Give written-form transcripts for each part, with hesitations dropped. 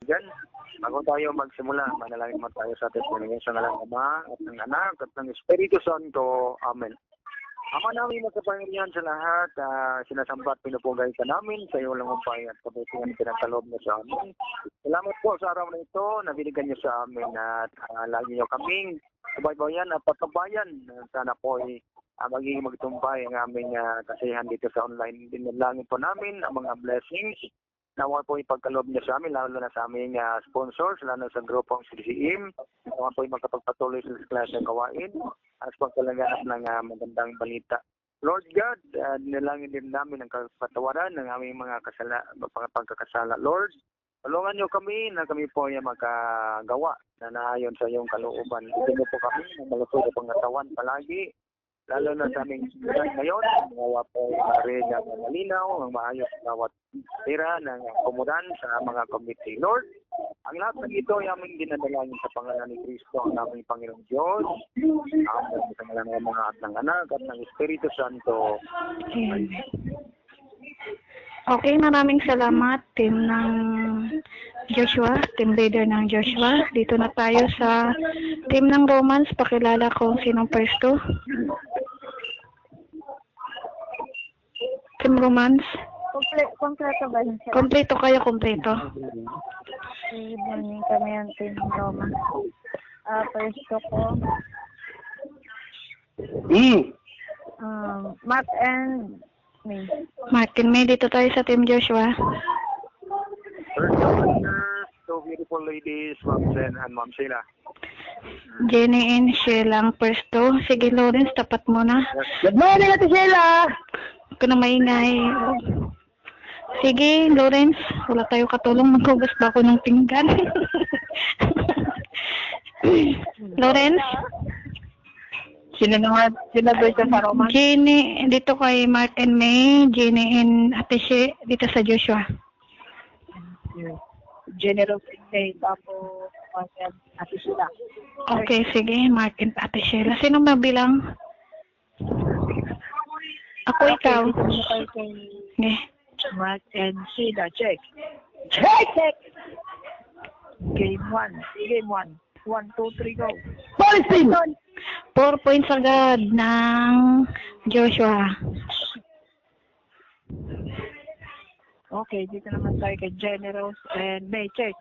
kaibigan. Bago tayo magsimula, manalangin mo tayo sa ating Panginoon sa ngalan ng Ama at ng Anak at ng Espiritu Santo. Amen. Ama namin magkapangyarihan sa lahat, sinasamba at pinupugay ka namin sa iyo lang upay at kabutihan pinagkaloob mo sa amin. Salamat po sa araw na ito na binigyan niyo sa amin at lagi niyo kaming subaybayan at pagkabayan. Sana po ay magiging magtumbay ang aming kasiyahan dito sa online. Dinalangin po namin ang mga blessings. Nawa po ipagkaloob niyo sa amin, lalo na sa aming sponsors, lalo sa grupong CDCM. Nawa po makapagpatuloy sa klase ng gawain at pagkalanganap ng magandang balita. Lord God, nilangin din namin ang kapatawaran ng aming mga pagkakasala. Lord, tulungan niyo kami na kami po ay makagawa na naayon sa iyong kalooban. Ito niyo po kami ng malusog na pangatawan palagi. Lalo na sa aming simulan ngayon, mga po rin ang malinaw, ang maayos na bawat tira ng komodan sa mga committee. Lord, ang lahat ng ito ay aming dinadalangin sa pangalan ni Kristo, ang aming Panginoong Diyos, ang pangalan ng mga at ng Anak at ng Espiritu Santo. Amen. Okay, maraming salamat, team ng Joshua, team leader ng Joshua. Dito na tayo sa team ng Romans. Pakilala kung sinong pwesto. Team Romans. Kompleto ba yun? Kompleto kayo, kompleto. Good morning kami ang team Romans. Pwesto ko. Matt and May. Martin May, dito tayo sa team Joshua. First, two beautiful ladies, Ma'am Sen and Ma'am Sheila. Jenny and Sheila ang pwesto. Sige, Lawrence, tapat mo na. Good morning, Ate Sheila! Huwag ka na maingay. Sige, Lawrence, wala tayo katulong. Maghugas ba ako ng pinggan? Lawrence? Sino doon sa Romans? Jenny, dito kay Martin May, Jenny and Ate She, dito sa Joshua. General Day, tapos Ate Sheila. Okay, sige, Martin at Ate Sheila. Sino mabilang? Ako, ikaw. Okay. Mark and Sheila, check. Check! Game 1. 1, 2, 3, go. Policy! 4 points agad ng Joshua. Okay, dito naman tayo kay Generals and May, check.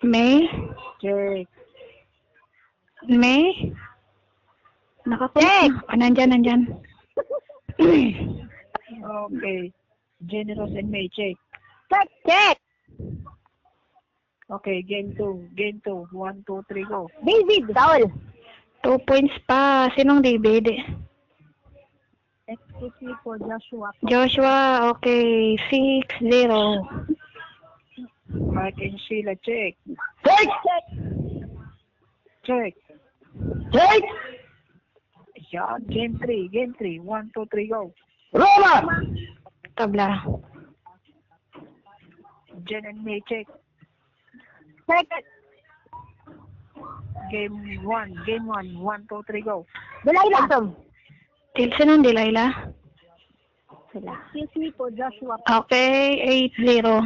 May? Check. May? Nakapunta. Nandyan. Okay. Generals and May, check. Check! Okay, game 2. 1, 2, 3, go. David, Saul. 2 points pa. Sinong David? XCC for Joshua. Joshua, okay. 6-0. Mark and Sheila, check. Check. Yeah, game 3. 1, 2, 3, go. Roma! Tabla. Jen and May, check. Game 1. 1, 2, 3, go. Delilah. Sinong Delilah? Sila. XCC for Joshua. Okay, 8-0.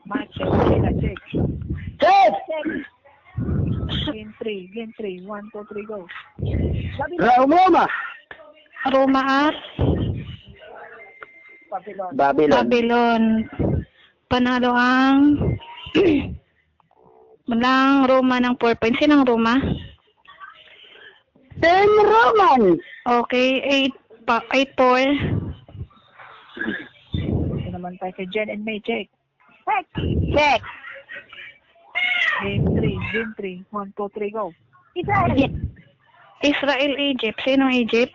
Mark and Sheila, check. Game 3. 1, 2, 3, go. Roma at Babylon. Panalo ang walang Roma ng 4 points. Sinang Roma? Team Roman. Okay, 8-4. Ito naman tayo kay Jen and May, check. Check. Game 3. 1, 2, 3, go. Israel, Egypt. Sinong Egypt?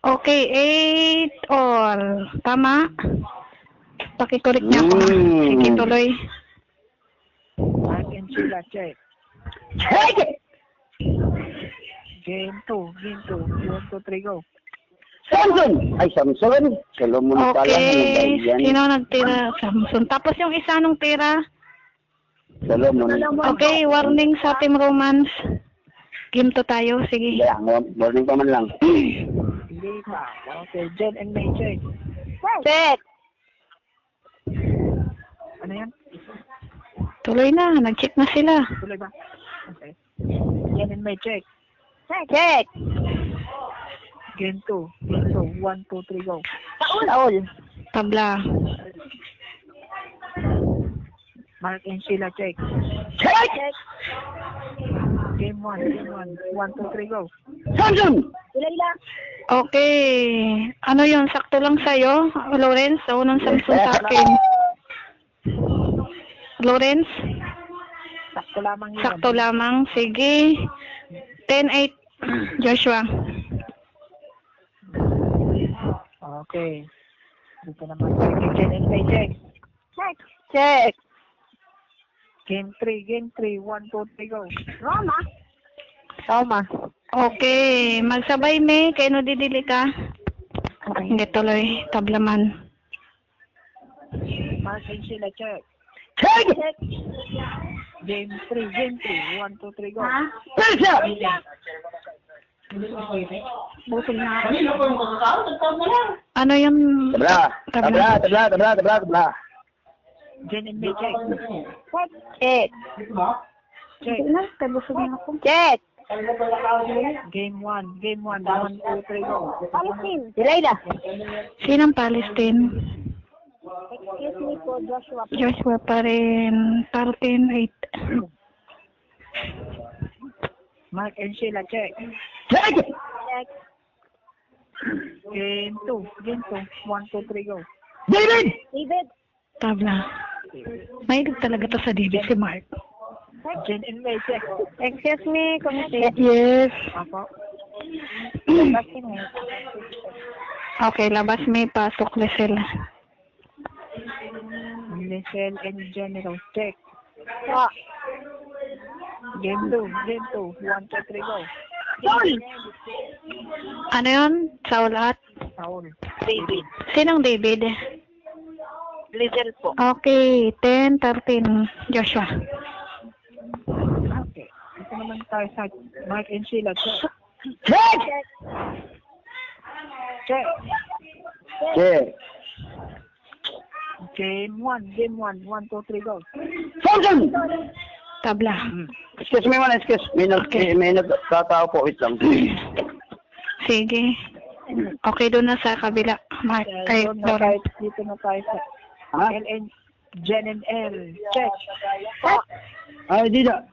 Okay, 8-all. Tama? Pakikorek niya ako. Sige, tuloy. Mark and Sheila, check. Game 2. 1, 2, 3, go. Samson. Solomon pala. Okay. Sino nagtira? Samson. Tapos yung isa nung tira? Solomon. Okay, warning sa Team Romance. Game 2 tayo. Sige. Yeah, morning pa man lang. Hindi pa. Okay, Jen and May, check. Check. Ano yan? Tuloy na, nag-check na sila. Tuloy ba? Okay. Jen and May, check. Check. Game 2. Game 2. 1, 2, 3, go. Taul. Tabla. Mark and Sheila, check. Check. Game 1. Game 1. 1, 2, 3, go. Samson! Layla. Okay. Ano yun? Sakto lang sa'yo, Lawrence? Sa unang Samson sa akin. Lawrence? Sakto lamang yun. Sakto lamang. Sige. 10-8. Joshua. Okay. Dito naman tayo kay Jen and May, check. Check. Game 3. Game 3. 1, 2, 3, go. Toma. Okay. Magsabay, May. Kaya no didili ka? Okay. Hindi tuloy. Tablaman. Mark and Sheila, check. Check. Game 3. Game 3. 1, 2, 3, go. Persia! Ano yung... Tabla. Jen and May, check. Check. Check. Check. Game 1. Game 1. 1, 2, 3, go. Layla. Sinang Palestine? Excuse me po, Joshua. Joshua pa rin. 13-8. Mark and Sheila, check. Check! Game 2. Game 2. 1, 2, 3, go. David! Tabla. Mahilig talaga to sa David si Mark. Jen and May, check. Excuse me, Commissioner. Yes. Ako. Okay, labas may pasok Lisel. Lisel and General, check. Game 2. Game 2. 1, 2, 3, go. Ano yun? Saul at? Saul. David. Sinong David? Lizel po. Okay, 10-13. Joshua. Okay. Ito naman tayo sa Mark and Sheila, check. Check! Check. Check! Game 1. Game 1. 1, 2, 3, go. Samson! Tabla. Excuse me man, excuse. May nagtatao po, wait lang. Sige. Okay, doon na sa kabila. Mark. Ay, Doon na tayo, Lawrence. dito na tayo sa Ha? L and Jen and L. Check. Ay, di na.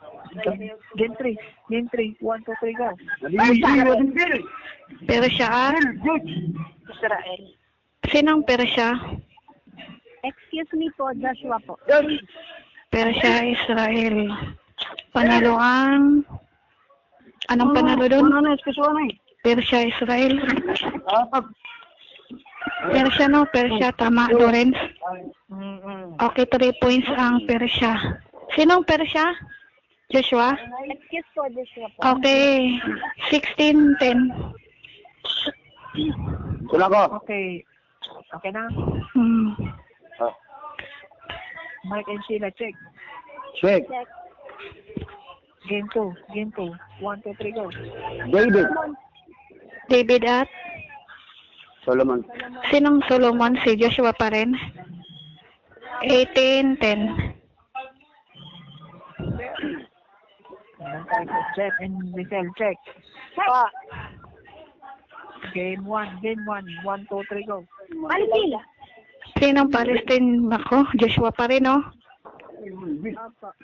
Game 3. Game 3. 1, 2, 3, go. Pero siya at? Israel. Sinong pero siya? Excuse me po, Joshua po. Pero siya Israel. Panalo ang... Anong panalo doon? Pero siya Israel. Persya no, Persya, tama, Lawrence. Okay, 3 points ang Persya. Sinong Persya? Joshua? Excuse po, Joshua po. Okay, 16-10. Wala ko. Okay. Okay na? Mark and Sheila, check. Check. Game 2. Game 2. 1, 2, 3, go. David. David at? Solomon. Sinong Solomon? Si Joshua pa rin. 18-10. Check and Michelle, check. Game 1. Game 1. 1, 2, 3, go. Palestine. Sinong Palestine? Ako, Joshua pa rin, no?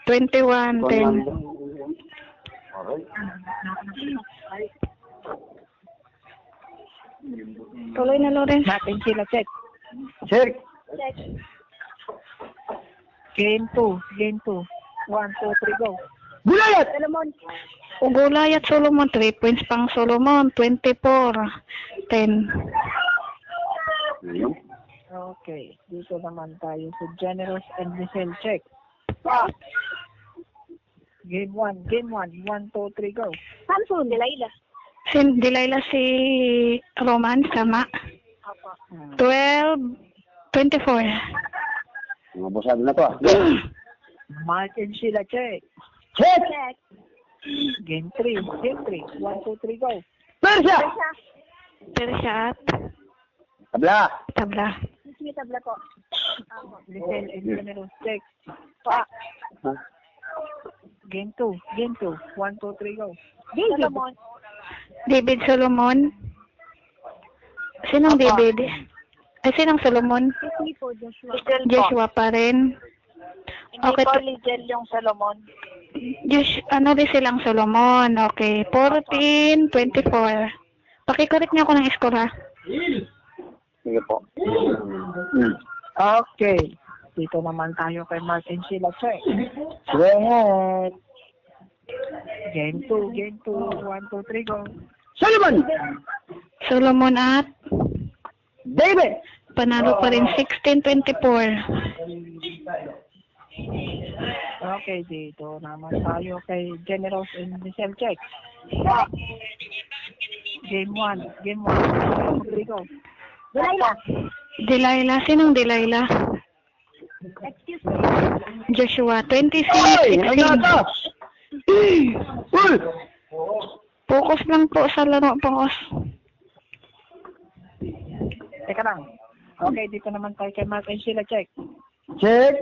21-10. Tuloy na, Lawrence. Mark and Sheila, check. Check. Game 2. Game 2. 1, 2, 3, go. Gulayat! Ugulay at Solomon. 3 points pang Solomon. 24-10. Okay. Dito naman tayo sa Generous and Michelle, check. Game 1. Game 1. 1, 2, 3, go. Samson. Delilah. Delilah si Roman, sama. 12-24. Mga busado na to ah. Mark and Sheila, check. Check! Game 3. Game 3. 1, 2, 3, go. Persia! Persya at Tabla. tabla. Excuse me, tabla po. Lisel and Generous, check. Pa. Game 2. 1, 2, 3, go. Solomon. David Solomon. Sinong David? Ay, sinong Solomon? Excuse me po, Joshua. Joshua pa rin. Okay. Lizel yung Solomon. Ano din silang Solomon? Okay. 14, 24. Pakicorrect niyo ako ng score, ha? Sige po. Okay. Dito naman tayo kay Mark and Sheila, check. Go ahead. Game 2. 1, 2, 3, go. Solomon. Solomon at David. panalo pa rin 16-24. Okay, dito naman tayo kay Generous and Lisel, check. Game 1. 1, 2, 3, go. Delilah. Delilah. Sinong Delilah? Excuse me. Joshua. 26, Oy! 16. Ano Uy! Focus lang po sa laro, focus. Teka lang. Okay, dito naman tayo kay Mark and Sheila, check. Check.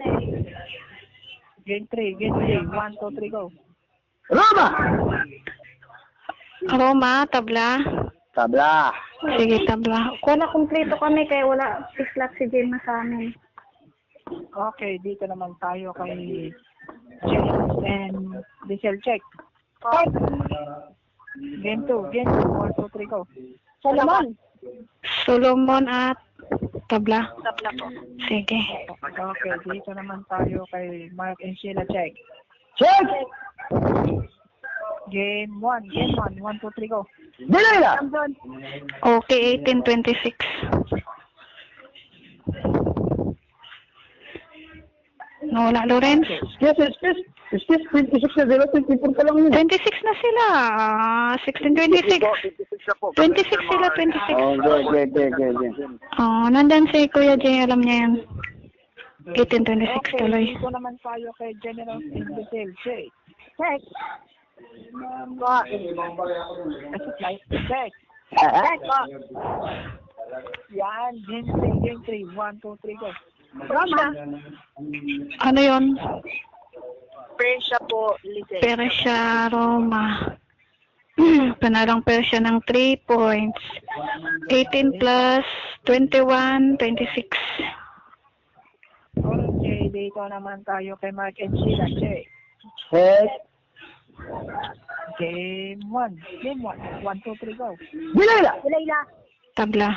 Game 3. 1, 2, 3, go. Roma. Roma, tabla. Tabla. Sige, tabla. Wala kompleto kami kaya wala slot si Jane na sa amin. Okay, dito naman tayo kay Generous and Lisel, check. Game 2. 1, 2, 3, go. Solomon. Solomon at tabla. Tabla po. Sige. Okay, dito naman tayo kay Mark and Sheila, check. Check. Game 1. 1, 2, 3, go. Delilah. Samson. Okay, 18-26. Nawala, Lawrence? Yes. 26 na 0, 24 ka lang yun. 26 na sila. 16-26. 26 sila, 26. Oh, good. Oh, nandun si Kuya Jay, alam niya yan. 18-26 Okay, tuloy. dito naman tayo kay Generous and Lisel, check. Check. Check. Check po. Yan, game 3. 1, 2, 3, go. Roma. Ano yon? Persya po, Lizel. Persya, Roma. Panarang Persya ng 3 points. 18 plus 21, 26. Okay, dito naman tayo kay Mark and Sheila, check. Check. Game 1. 1, 2, 3, go. Delilah. Delilah. Tabla.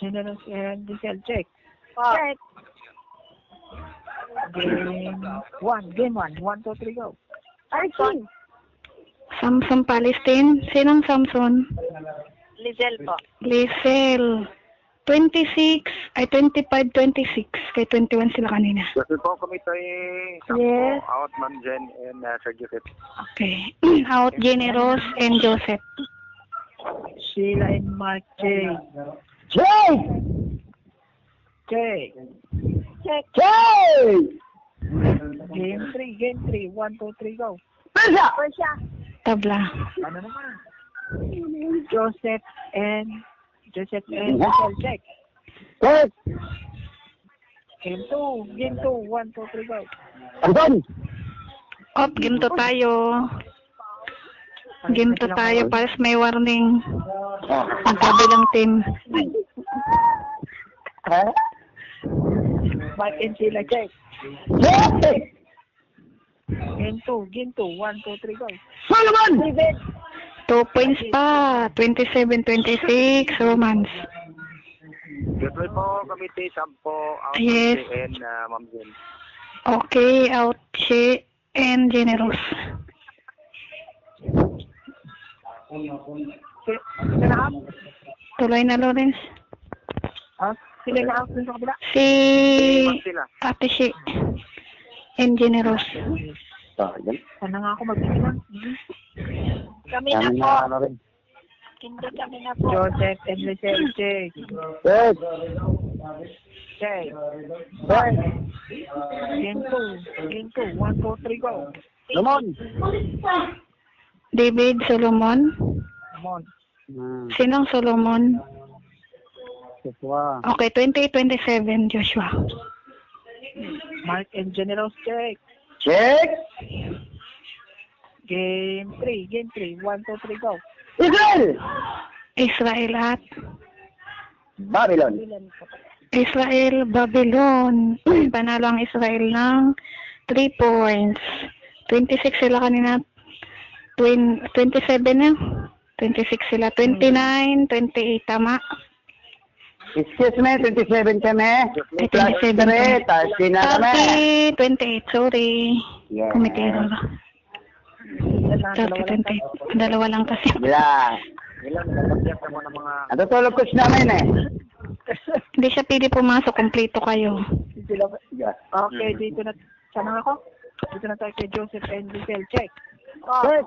Generous and Lisel, check. Check. Game 1. 1, 2, 3, go. Archie. Samson Palestine. Sinong Samson? Lizel po. Lisel. 25-26. Kay 21 sila kanina. Kasi po kami tayo Yes. out, Ma'am Jen and Sir Joseph. Okay. Out Generous and Joseph. Sheila and Mark, check. Check. Check. Check. Check. Game 3. 1, 2, 3, go. Persya. Persya. Tabla. Ano naman? Joseph and Lisel, check. Check. Game 2. 1, 2, 3, go. Anton. Op, game to tayo. Game to tayo para may warning. Ang kabilang team. Ha? Mark and Sheila, check. Check. Game 2. 1, 2, 3, go. Solomon. 2 points pa. 27-26. Romance. Dito po kami tayo 10 out Yes. and Ma'am Jen. Okay, out she and Generous. Tuloy na, Lawrence. Sila na out sa kabila. Si Sila. Ate Shi and Generous. Sana nga ako magbibilang. Kami na po. rin. Hindi kami na po. Joseph and Lisel, check. Check. Check. Check. Game 2. 1, 2, 3, go. Solomon. David Solomon. Come on. Sinong Solomon? Joshua. Okay, 28-27, Joshua. Mark and Generals check. Check. Game 3. 1, 2, 3, go. Israel. Israel at Babylon. Israel, Babylon. Panalo ang Israel ng 3 points. 26 sila kanina. 27 na. 26 sila. 29, 28, tama? Excuse me, 27 kami. Ay, Plus 27 3, tapos na kami. 30, 28, sorry. Yeah. Kumitero na. 30, 28. Dalawa lang kasi. Bila. Ilan, nagpapagyan mo ng mga... Natutulog coach namin eh. Hindi siya pwede pumasok. Kumpleto kayo. Okay, dito na. Saan ako? Dito na tayo kay Joseph and Giselle. Check. Check.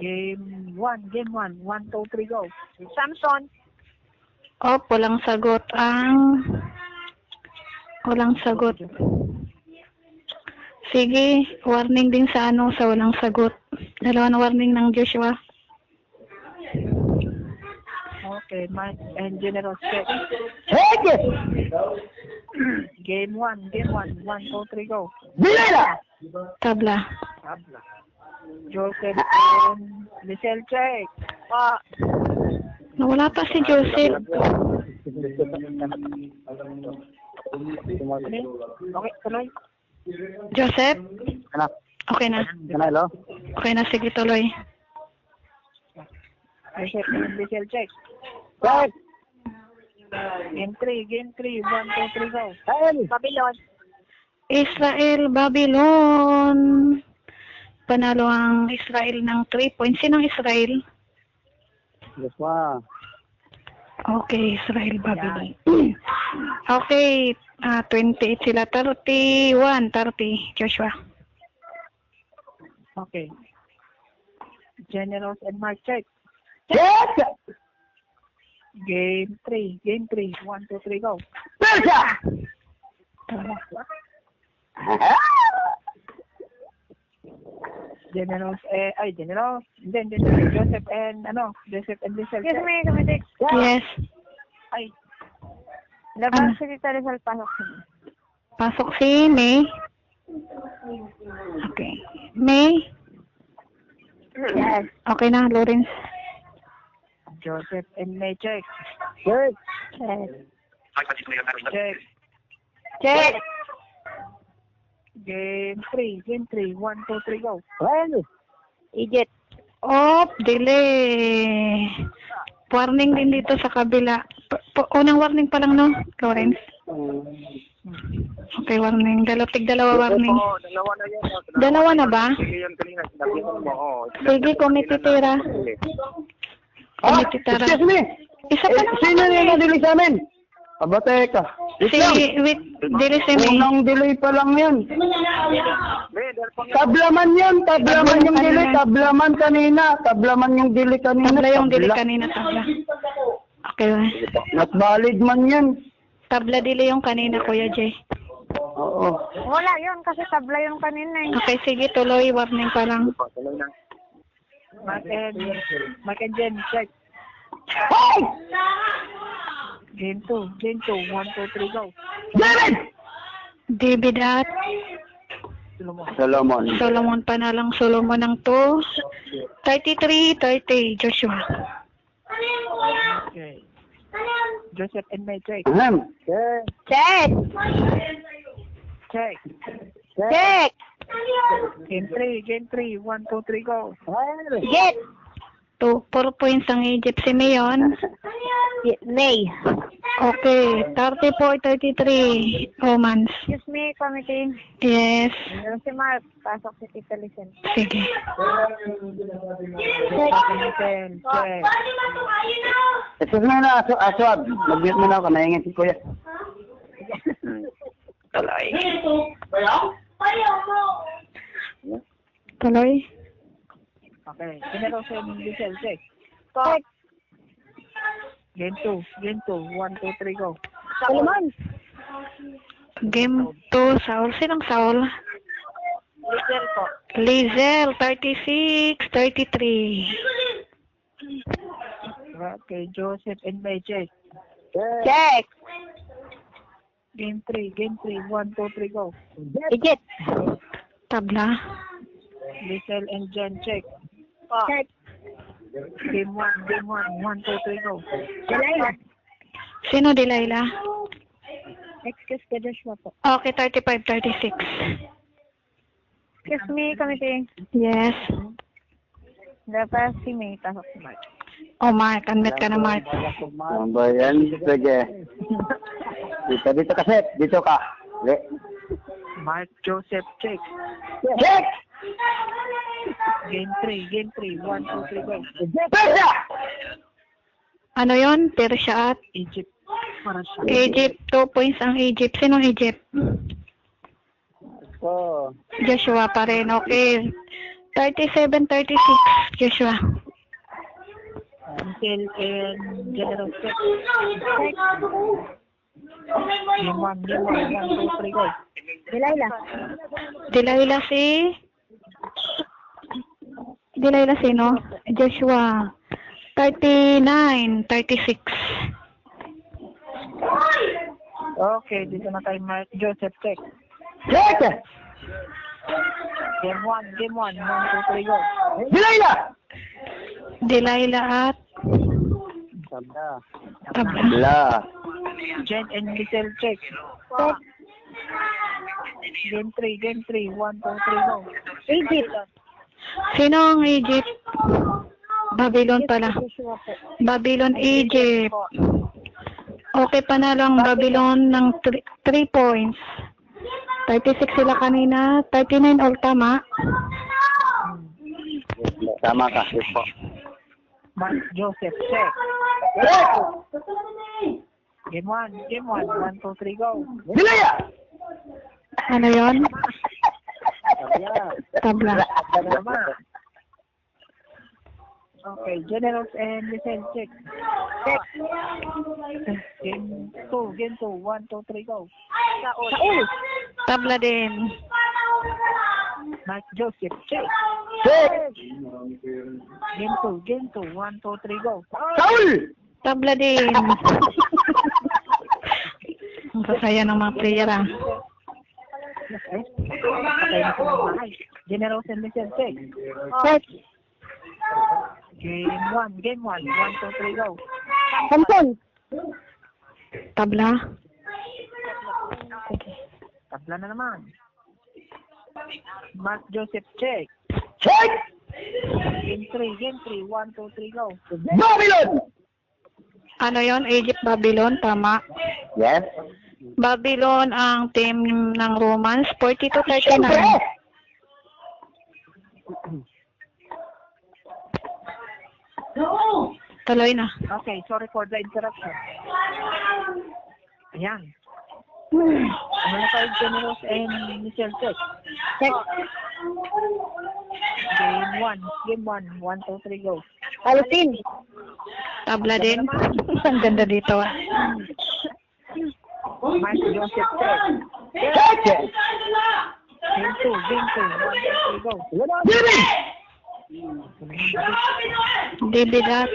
Game 1. 1, 2, 3, go. Samson. Walang sagot walang sagot. Sige, warning din sa sa walang sagot. Dalawang warning ng Joshua. Okay, Mark and Generals check. Check. Game 1. 1, 2, 3, go. Bila. Tabla. Tabla. Joseph and Giselle check. Nawala pa si Joseph. Okay, tuloy. Joseph? Ano? Okay na. Hello? Okay na, sige, tuloy. Joseph and Giselle check. Check. Game 3. 1, 2, 3, go. Babylon. Israel, Babylon. Panalo ang Israel ng 3 points. Sinong Israel? Joshua. Okay, Israel, Babylon. Okay, 28 sila. 31, 30, Joshua. Okay. Generals and Mark check. Check. Game 3. 1, 2, 3, go. Persia. Generals, Generals. Hindi. Joseph and Giselle. Excuse me, kumitik. Yes. Ay, Labas si Tita Rizal pasok. Pasok si May. Okay. May? Yes. Okay na, Lawrence. Joseph and May check. Check. Yes. Check. Check. Game 3. 1, 2, 3, go. Egypt. Delay. Warning din dito sa kabila. Unang warning pa lang, no, Lawrence? Okay, warning. Dalawa warning. Oo, dalawa na yun. Dalawa na ba? Sige yun kanina, sinabi mo. Sige, komititira. Komititira. Excuse me. Isa pa lang. Sino yung nadili sa amin? Teka. Wait, dili si May. Unang delay pa lang yan. Tablaman yan. Tablaman Yung delay. Tablaman kanina. Tablaman yung delay kanina. Tabla yung dili kanina, tabla. Okay. Not valid man yan. Tabla dili yung kanina, Kuya Jay. Oo. Wala yun kasi tabla yung kanina eh. Okay, sige, tuloy. Warning pa lang. Mark and Jen check. Hey! Game 2. 1, 2, 3, go. David! David at Solomon pa na lang. Solomon ng 2. 33, 30, Joshua. Okay. Joseph and May check. Check. Check. Check. Game 3. 1, 2, 3, go. Get. 4 points ang Egypt. Si Mayon. May. Okay, 34-33, Romans. Excuse me, committee. Yes. Meron si Mark. Pasok si Tita Rizal. Sige. Check. Excuse me na, Aswad. Mag-mute mo na ako. Naingin si Kuya. Tuloy. Okay. Generals and Giselle check. Check. Game 2. 1, 2, 3, go. Solomon. Game 2, Saul. Sinong Saul? Rizal po. Lizel, 36-33. Okay, Joseph and May, check. Check. Game 3, 1, 2, 3, go. Ejit. Tabla. Lizelle and Jen, check. Check. Game 1, 1, 2, 3, go. Delilah. Sino Delilah? Excuse ka, Joshua po. Okay, 35-36. Excuse me, committee. Yes. Dapat si May, pasok si Mark. Oh, Mark. Unmute ka na, Mark. Ano ba yan? Sige. Dito kasi. Dito ka. Mark Joseph, check. Check! Game 3, 1, 2, 3, go. Persia! Ano yon? Persia at Egypt. Para siya. Egypt. 2 points ang Egypt. Sinong Egypt? Oh. Joshua pa rin. Okay. 37-36. Joshua. Lizelle and General, check. Game 1, 1, 2, 3, go. Delilah. Delilah si... Delilah sino? Joshua. 39-36. Okay, dito na tayo, Mark Joseph, check. Check! Game 1, 1, 2, 3, go. Delilah! Delilah at... Tabla. Tabla. Tabla. Jen and Lizelle, check. Check. Game 3, 1, 2, 3, go. Egypt. Sino ang Egypt? Babylon pala. Joshua po. Babylon, Egypt. Okay, panalo ang Babylon ng 3 points. 36 sila kanina. 39 all tama. Tama ka. Yes po. Mark Joseph, check. Check! Game 1, 1, 2, 3, go. Delilah! Ano yon? Tabla. Tama. Okay, Generals and Lizelle, check. Check. Game 2, 1, 2, 3, go. Saul. Tabla din. Mark Joseph, check. Check! Game 2, 1, 2, 3, go. Saul! Tabla din. Ang sasaya ng mga player ah. Okay, patay na sa mga bahay. Generals and Lizelle, check. Check. Game 1, 1, 2, 3, go. Samson. Tabla. Tabla na naman. Mark Joseph, check. Check! Game 3, 1, 2, 3, go. Babylon! Ano yon? Egypt, Babylon. Tama. Yes? Babylon ang team ng Romans. 42-39. Tuloy na. Okay, sorry for the interruption. Ayan. Ano na tayo, Generals and Michelle, check. Check. Game 1, 1, 2, 3, go. Palestine. Tabla din. Ang ganda dito ah. Mark Joseph, check. Check! Game 2, 1, 2, 3, go. Dili! Dibidat.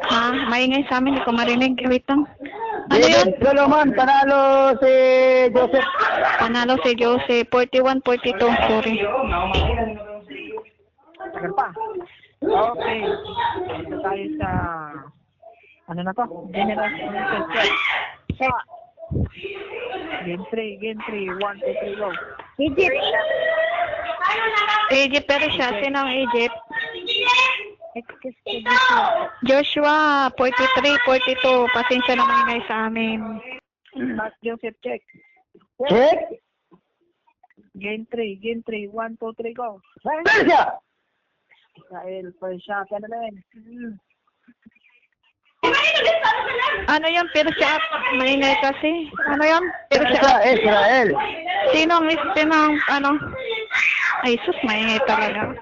Ha? Maingay sa amin. Hindi ko marinig. Wait lang. Ano yun? Solomon, panalo si Joseph. Panalo si Jose. 41-42. Sorry. Tagal pa. Okay. Dito tayo sa... Ano na to? General Commission check. Check. Game 3, 1, 2, 3, go. Egypt. Egypt, pero siya. Sino ang Egypt? Excuse me, Joshua po. Joshua, 43-42. Pasensya na maingay sa amin. Mark Joseph, check. Check! Game 3, 1, 2, 3, go. Persia! Israel, Persia, ano na yun? Ano yun? Persia. Maingay kasi. Ano yun? Persia. Israel! Sino ang ano? Ay, sus, maingay talaga.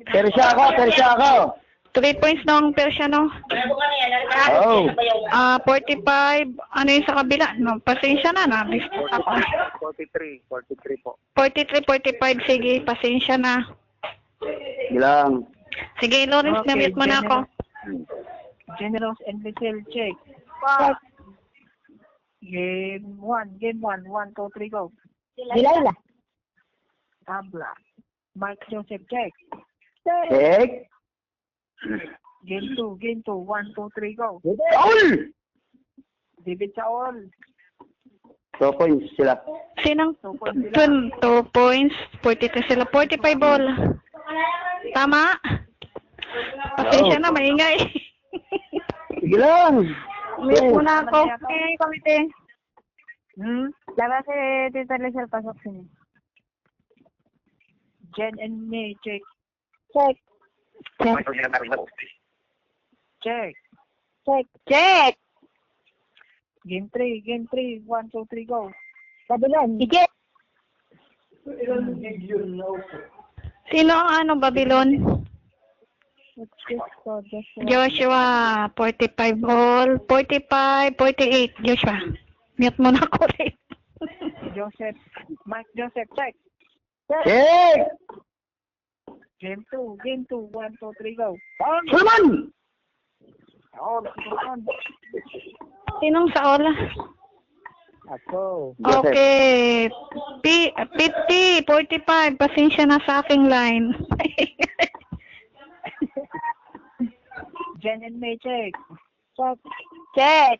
Persia ako! 3 points ng Persia, no? Oh! 45. Ano yung sa kabila? No, pasensya na. Ako. 43 po. 43-45. Sige, pasensya na. Ilang. Sige, Lawrence, Okay, na-mute mo na ako. Generous and Little check. Check. Game 1, 1, 2, 3, go. Delilah. Tabla. Mark Joseph, check. Check. Game 2, 1, 2, 3, go. Saul! David Saul. 2 points sila. Sinang 2 points sila. 2 points, 43 sila, 45 ball. Tama? Pasensya na, maingay. Sige lang. Mute mo na ako. Okay, komite. Labas si Tita Lizelle, pasok sini. Jen and May, check. Check. Check. Check. Check. Check. Game 3, 1, 2, 3, go. Babylon. Check. Sino ang ano, Babylon? What's this called? Joshua, 45 ball, 45, 48. Joshua, mute mo na ako rin. Joseph. Mike Joseph, check. Check. Game 2, 1, 2, 3, go. Solomon! Oh, Solomon. Sinong Saul? Ako. Okay. 50, 45. Pasensya na sa aking line. Jen and May, check. Check. Check.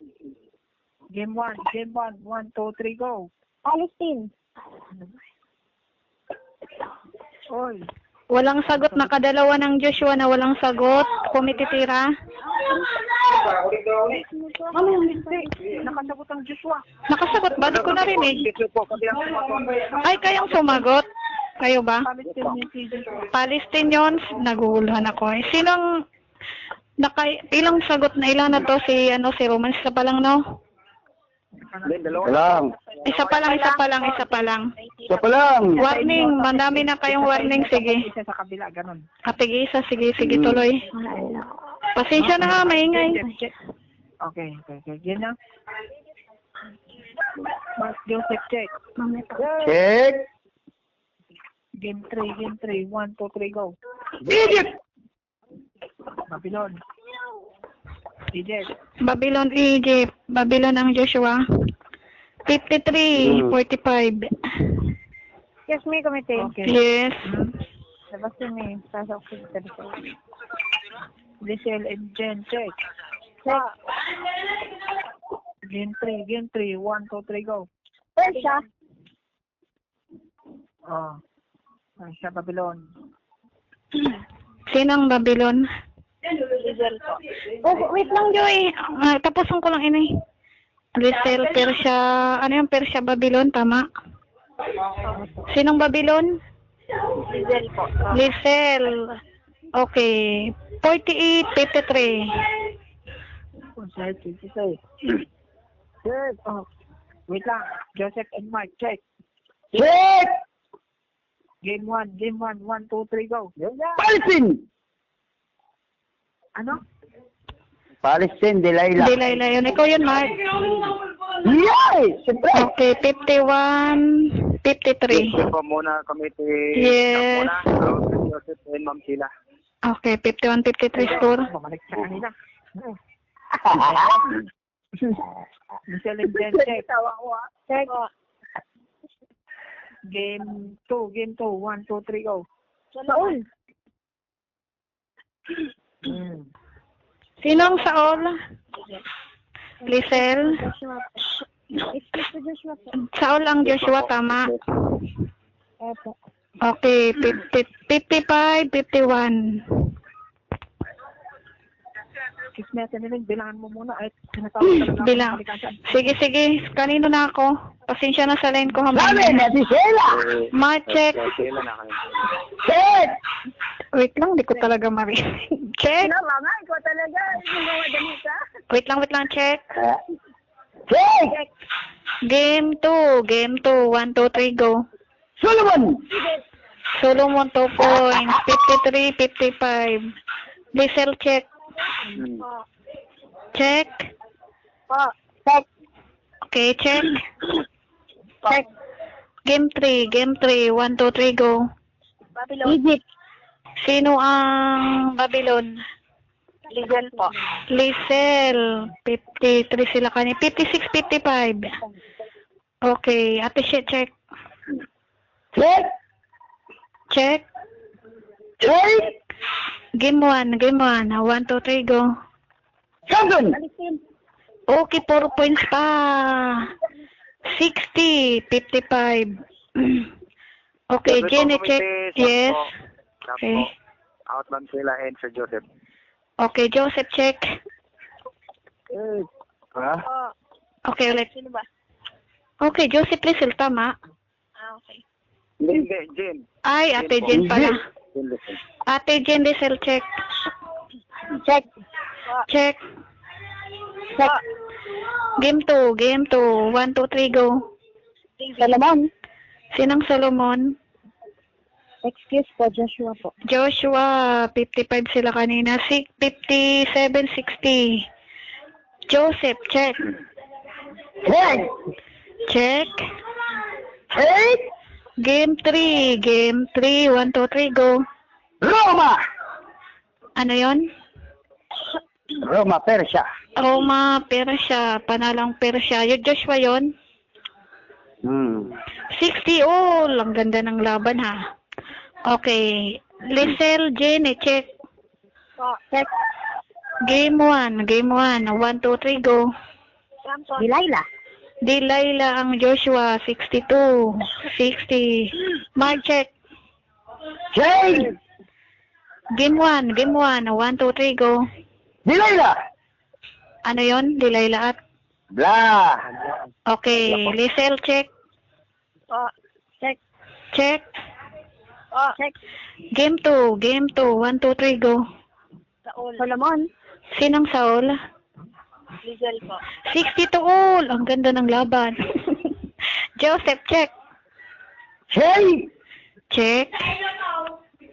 Game 1, 1, 2, 3, go. Palestine. Oy. Walang sagot. Nakadalawa ng Joshua na walang sagot. Kumititira. Nakasagot ang Joshua. Nakasagot ba? Di ko narinig. Ay, kayang sumagot. Kayo ba? Palestinian si Joshua. Palestinians, naguguluhan ako eh. Sinong ilang sagot na ilan na to si Roman? Isa pa lang, no? Lang. Isa pa lang. Isa pa lang. Warning, mandami na kayong warning. Sige. Isa sa kabila, ganun. Kapig isa, sige, tuloy. Pasensya na ha, maingay. Check. Okay. Yan na. Mark Joseph, check. Check. Game 3, 1, 2, 3, go. Egypt! Babylon. Egypt. Babylon, Egypt. Babylon ang Joshua. 53, 45. Yes, me, komite. Okay. Yes. Labas sini. Pasok si Tita Lizelle. Lizelle and Jen, check. Check. Game 3, 1, 2, 3, go. Persia. Oh. Sa Babylon. Sinang Babylon? Lizelle po. Oh, wait lang, Joy. Tapusin ko lang ini. Lizelle, Persia. Ano yung Persia, Babylon? Tama. Sinong Babylon? Lizelle po. Lizelle. Okay. 48, 53. Check. Oh. Wait lang. Joseph and Mike, check. Check. Game 1, 1, 2, 3, go. Palestine! Ano? Palestine, Delilah. Delilah yun. Ikaw yun, Mark. Yay! Siyempre. Okay, 51, 53. Ito po muna committee. Yes. Muna. Joseph and Ma'am Sheila. Okay, 51, 53 score. Bumalik sa kanila. Lizelle and Jen, check. Check. Game 2, 1, 2, 3, go. Saul. Sinong Saul? Lizelle? Joshua. Excuse me, Joshua po. Saul ang Joshua, tama. Epo. Okay, 55, 51. Excuse me, Tiniling, bilangan mo muna. Ay, tinatawag ka na Bilang. Sige. Kanino na ako? Pasensya na sa line ko. Sabi na si Sheila! Ma-check. Sheila na kayo. Check! Wait lang, di ko talaga marinig. Check. Mama, ikaw talaga. Gumawadali ka. Wait lang, check. Check! Game 2, 1, 2, 3, go. Solomon! Solomon 2 points, 53, 55. Lizelle, check. Check. Po. Check. Okay, check. Game 3, 1, 2, 3, go. Babylon. Egypt. Sino ang Babylon? Lizel po. Lizel. 53 sila kanina. 56, 55. Okay. Ate Shit, check. Check! Check. Check! Game 1. Game 1. 1, 2, 3, go. Samson! Okay, 4 points pa. 60, 55. Okay, Jenny, check. Yes. Okay. Out man sila and Sir Joseph. Okay, Joseph, check. Ha? Okay, ulit. Sino ba? Okay, Joseph Lizel, tama. Okay. Hindi, Jen. Ay, Ate Jen pala. Jen Lizel. Ate Jen Lizel, check. Check. Check. Check. Game 2, game 2. 1, 2, 3, go. Solomon. Sinang Solomon? Excuse po, Joshua po. Joshua, 55 sila kanina. 57, 60. Joseph, check. Check! Check. Check! Game 3, game 3. 1, 2, 3, go. Roma! Ano yon? Roma, Persia. Roma, Persia. Panalang Persia. Yung Joshua yon? 60 all. Ang ganda ng laban ha. Okay. Lizel, Jenny, check. Check. Game 1. Game 1. 1, 2, 3, go. Samson. Delilah. Delilah ang Joshua. 62. 60. Mark, check. Check! Game 1. Game 1. 1, 2, 3, go. Delilah! Ano yon? Delilah at? Blah! Okay. Lizel, check. Check. Check. Check. Game 2. Game 2. 1, 2, 3, go. Solomon. Sinong Saul? Lizel po. 62 all. Ang ganda ng laban. Joseph, check. Check! Check.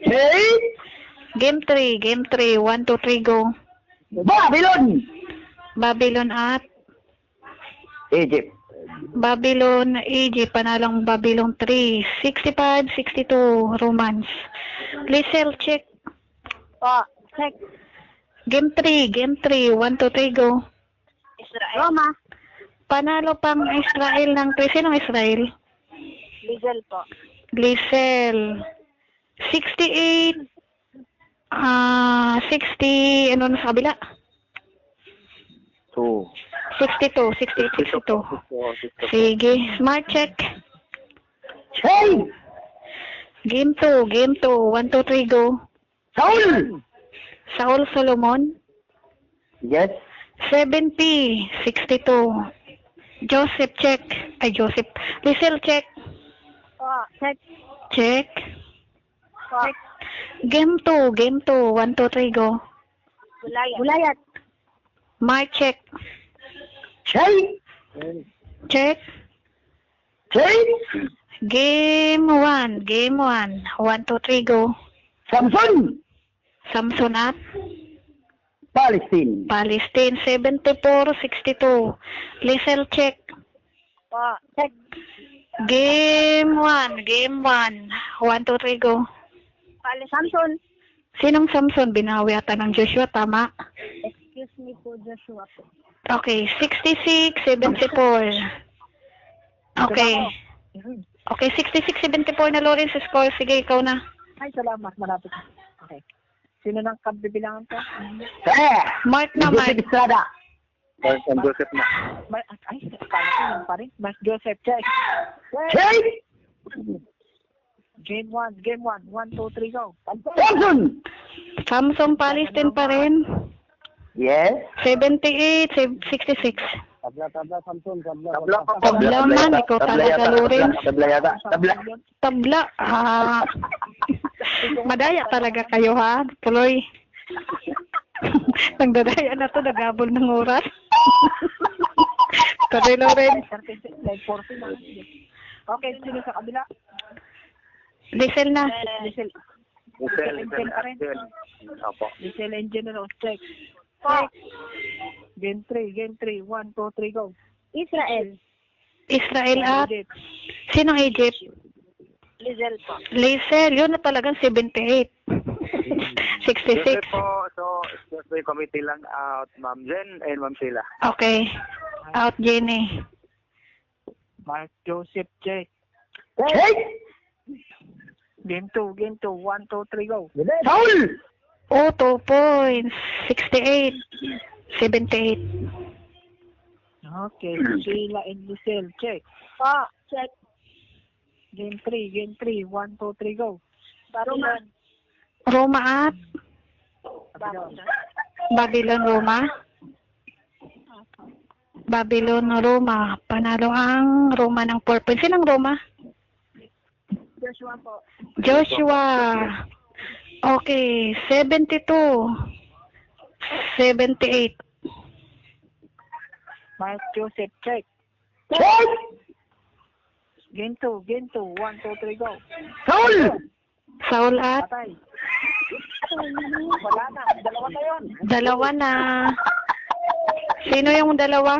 Check! Game 3. Game 3. 1, 2, 3, go. Babylon! Babylon at? Egypt. Babylon, Egypt. Panalang Babylon 3. 65, 62. Romans. Lizel, check. Check. Game 3. Game 3. 1, 2, 3, go. Israel. Roma. Panalo pang Israel ng 3. Sinong Israel? Lizel po. Lizel. 68. 60. Ano na sa kabila? 2. 62. 68, 62. Sige. Smart check. Check! Game 2. Game 2. 1, 2, 3, go. Saul! Saul Solomon. Yes. 70. 62. Joseph, check. Ay, Joseph. Lizel, check. Check. Check. Check. Game 2. Game 2. 1, 2, 3, go. Gulayat. Mark, check. Check! Check. Check! Game 1. Game 1. 1, 2, 3, go. Samson! Samson at Palestine. Palestine. 74, 62. Lizel, check. Check. Game 1. Game 1. 1, 2, 3, go. Samson. Sinong Samson? Binawi ata ng Joshua, tama? Excuse me po, Joshua po. Okay, 66, 74. Okay. Okay, 66, 74 na Lawrence score. Sige, ikaw na. Ay, salamat. Malapit. Okay. Sino nang kabibilangan to? Mark na, Mark. Joseph Estrada. San Joseph na. Ay, akala ko yun pa rin. Mas Joseph, check. Check! Game 1. Game 1. 1, 2, 3, go. Samson! Samson Palestine pa rin. Yes. 78, 66. Tabla pa. Tabla man, ikaw talaga, Lawrence. Tabla yata. Tabla. Tabla. Madaya talaga kayo, ha? Tuloy. Nagdadaya na to, nagabol ng oras. Tuloy, Lawrence. Like 40 na. Okay, sino sa kabila? Lizel na. Lizel. Lizel pa rin. Opo. Lizel and General, check. Check. Game 3. Game 3. 1, 2, 3, go. Israel. Israel at? Egypt. Sinong Egypt? Lizel po. Lizel, yun na talagang 78. 66. po, so, Sportsboy Committee lang out, Ma'am Jen and Ma'am Sheila. Okay. Out, Jenny. Mark Joseph, check. Check! Game 2, 1, 2, 3, go. Foul! Oh, 2 points. 68. 78. Okay, Sheila and Lucille, check. Check. Game 3, 1, 2, 3, go. Babylon. Roma at Babylon, Roma. Babylon, Roma. Panalo ang Roma ng 4 points. Sinang Roma? Joshua po. Joshua. Okay, 72. 78. Mark Joseph, check. Check! Game 2, 1, 2, 3, go. Foul! Saul at Patay. Wala na, dalawa na yun. dalawa na. Sino yung dalawa?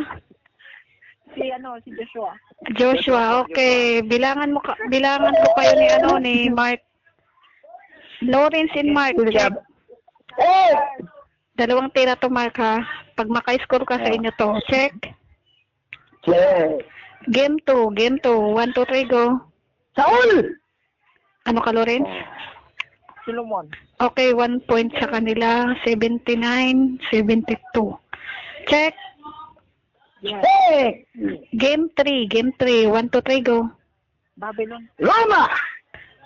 Si Joshua. Joshua. Okay, bilangan mo kayo ni Mark. Lawrence and Mark. Check. Eh! Dalawang tira to, Mark, ha? Pag maka-score ka sa inyo to. Check. Check! Game 2. 1, 2, 3, go. Foul! Ano ka, Lawrence? Solomon. Okay, 1 point sa kanila. 79, 72. Check. Check! Game 3. 1, 2, 3, go. Babylon. Roma!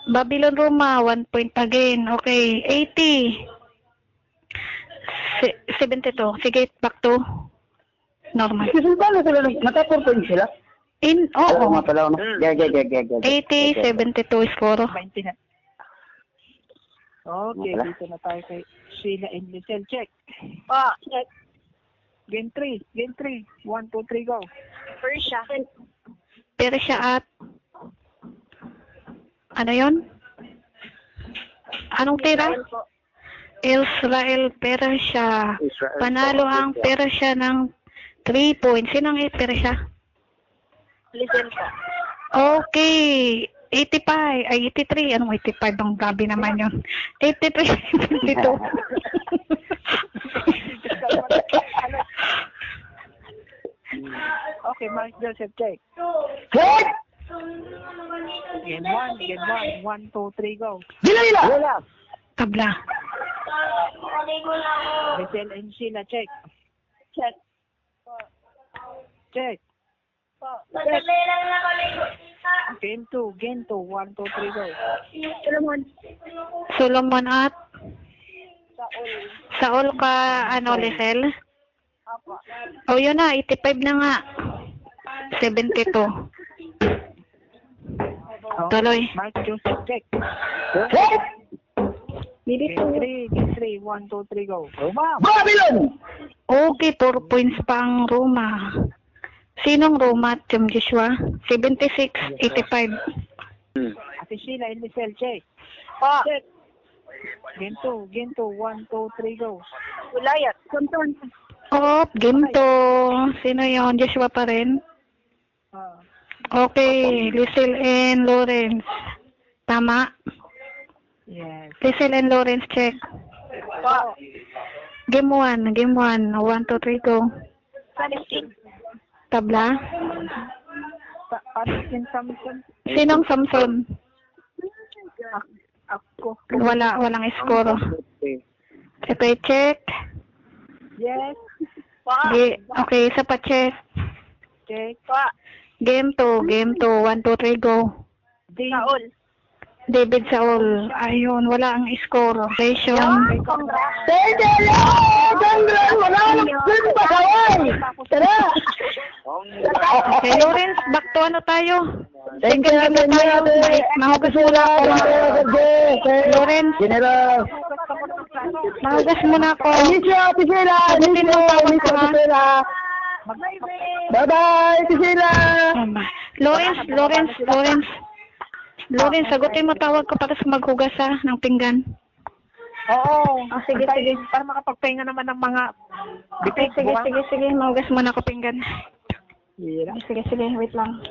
Babylon, Roma. 1 point again. Okay, 80. 72. Sige, back to normal. Kasi paano sila nagkapurpun sila? Oo Oo. nga pala, no? Gag. 80, 72 score. 20 na. Okay, Wala. dito na tayo kay Sheila and Lucille. Check. Check. Game 3, 1, 2, 3, go. Persia. Persia at ano yon? Anong tira? Israel po. Israel, Persia. Israel. Panalo ang Persia ng 3 points. Sinong Persia? Listen po. Okay. 85. Ay, 83. Anong 85? Ang grabe naman yun. 83, 72. Okay, Mark Joseph, check. Check! Game 1, 1, 2, 3, go. Dila! Tabla. Lucille and Sheila, check. Check. Check. Madali lang nakaligo. Game 2, 1, 2, 3, go. Solomon. Solomon at Saul. Saul ka, Lisel? Apo. O, yun na. 85 na nga. 72. Tuloy. Mark Joseph, check. Check! Game 3, 1, 2, 3, go. Babylon! Okay, 4 points pa ang Roma. Sinong Roma at Team Joshua? 76, 85. Ate Sheila and Lucille, check. Check. Game 2, 1, 2, 3, go. Wilayat. Samson. Oh, game 2. Sino yon? Joshua pa rin? Okay, Lucille and Lawrence. Tama? Yes. Lucille and Lawrence, check. Game 1. 1, 2, 3, go. Palestine. Tabla. Palestine Samson. Sinong Samson? Ako. Walang score. Okay, check. Yes. Okay, isa pa check. Check. Game 2. 1, 2, 3, go. Saul. David Saul. Ayun, wala ang score. Relation. Tendelo! Congrats! Manalo! Pwede ba kaway? Tara! Okay, Lawrence, back to ano tayo? Thank you, Mahugas muna ako. Lawrence, General! mahugas muna ako. Anisha, Tisela! Tisela! Bye-bye, Tisela! Lawrence, sagutin mo, tawag ko para sa maghugas ng pinggan. Oo. Sige. Para makapagpahinga naman ng mga Sige, mahugas muna ako pinggan. Yeah. Sige, wait lang.